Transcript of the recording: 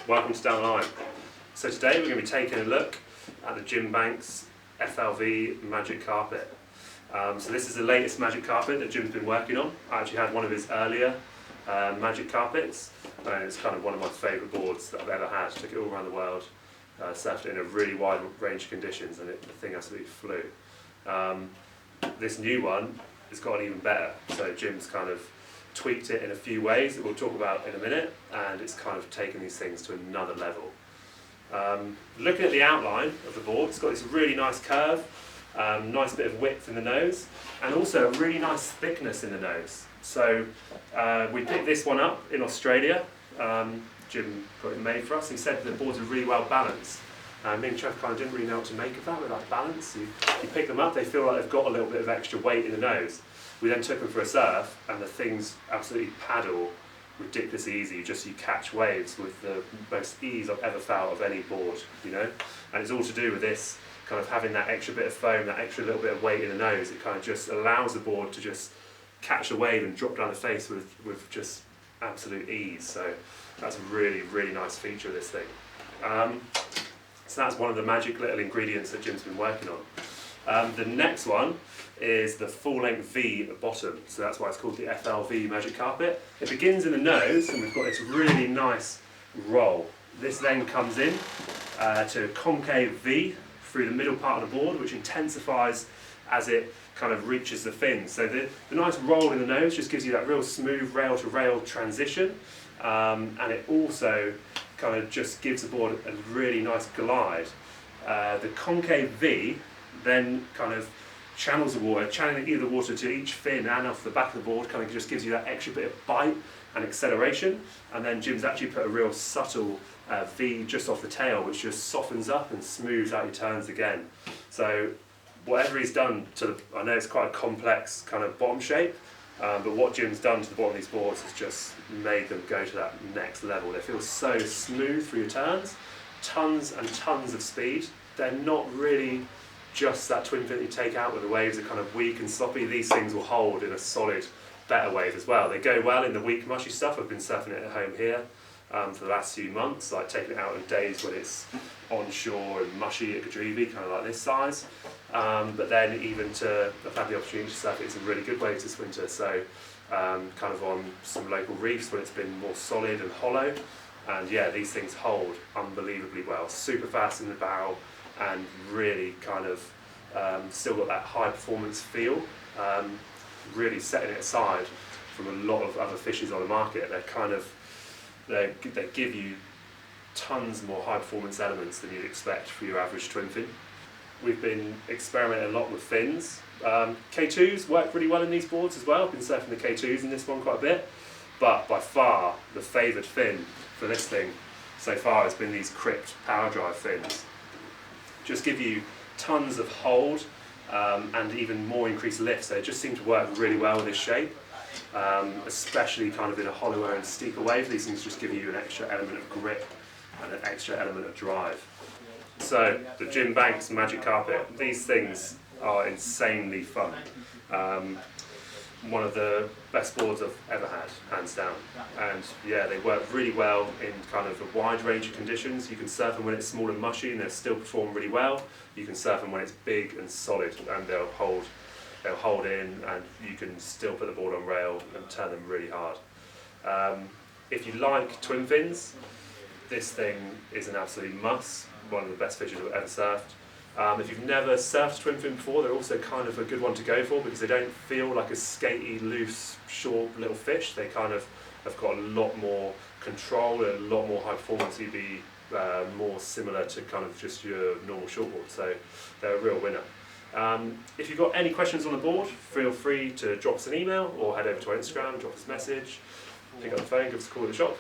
welcome to Down the Line. So today we're going to be taking a look at the Jim Banks FLV Magic Carpet. So this is the latest Magic Carpet that Jim's been working on. I actually had one of his earlier Magic Carpets, and it's kind of one of my favourite boards that I've ever had. Took it all around the world, surfed it in a really wide range of conditions, and the thing absolutely flew. This new one has gotten even better, so Jim's kind of tweaked it in a few ways that we'll talk about in a minute, and it's kind of taken these things to another level. Looking at the outline of the board, it's got this really nice curve, nice bit of width in the nose, and also a really nice thickness in the nose. So we picked this one up in Australia. Jim got it made for us. He said the boards are really well balanced. Me and Trev kind of didn't really know what to make of that. With like balance, you pick them up, they feel like they've got a little bit of extra weight in the nose. We then took them for a surf, and the things absolutely paddle ridiculously easy. You catch waves with the most ease I've ever felt of any board, you know. And it's all to do with this kind of having that extra bit of foam, that extra little bit of weight in the nose. It kind of just allows the board to just catch a wave and drop down the face with just absolute ease. So that's a really, really nice feature of this thing. So that's one of the magic little ingredients that Jim's been working on. The next one is the full-length V at the bottom, so that's why it's called the FLV Magic Carpet. It begins in the nose, and we've got this really nice roll. This then comes in to a concave V through the middle part of the board, which intensifies as it kind of reaches the fin. So the nice roll in the nose just gives you that real smooth rail-to-rail transition, and it also kind of just gives the board a really nice glide. The concave V then kind of channels the water, channeling either the water to each fin and off the back of the board, kind of just gives you that extra bit of bite and acceleration. And then Jim's actually put a real subtle V just off the tail, which just softens up and smooths out your turns again. So whatever he's done to the, I know it's quite a complex kind of bottom shape, but what Jim's done to the bottom of these boards has just made them go to that next level. They feel so smooth through your turns, tons and tons of speed. They're not really just that twin fin that you take out where the waves are kind of weak and sloppy. These things will hold in a solid, better wave as well. They go well in the weak, mushy stuff. I've been surfing it at home here for the last few months, like taking it out on days when it's onshore and mushy at Kadrivi, kind of like this size. But then even I've had the opportunity to surf it in some really good waves this winter, so kind of on some local reefs where it's been more solid and hollow. And yeah, these things hold unbelievably well. Super fast in the barrel, and really kind of still got that high performance feel, really setting it aside from a lot of other fishes on the market. They give you tons more high performance elements than you'd expect for your average twin fin. We've been experimenting a lot with fins. K2s work really well in these boards as well. I've been surfing the K2s in this one quite a bit, but by far the favoured fin for this thing so far has been these Crypt power drive fins. Just give you tons of hold and even more increased lift, so it just seemed to work really well with this shape, especially kind of in a hollower and steeper wave. These things just give you an extra element of grip and an extra element of drive. So the Jim Banks Magic Carpet, these things are insanely fun. One of the best boards I've ever had, hands down. And yeah, they work really well in kind of a wide range of conditions. You can surf them when it's small and mushy and they'll still perform really well. You can surf them when it's big and solid and they'll hold in, and you can still put the board on rail and turn them really hard. If you like twin fins, this thing is an absolute must. One of the best fishes I've ever surfed. If you've never surfed twin fin before, they're also kind of a good one to go for because they don't feel like a skatey, loose, short little fish. They kind of have got a lot more control and a lot more high performance. You'd be more similar to kind of just your normal shortboard, so they're a real winner. If you've got any questions on the board, feel free to drop us an email or head over to our Instagram, drop us a message, pick up the phone, give us a call at the shop.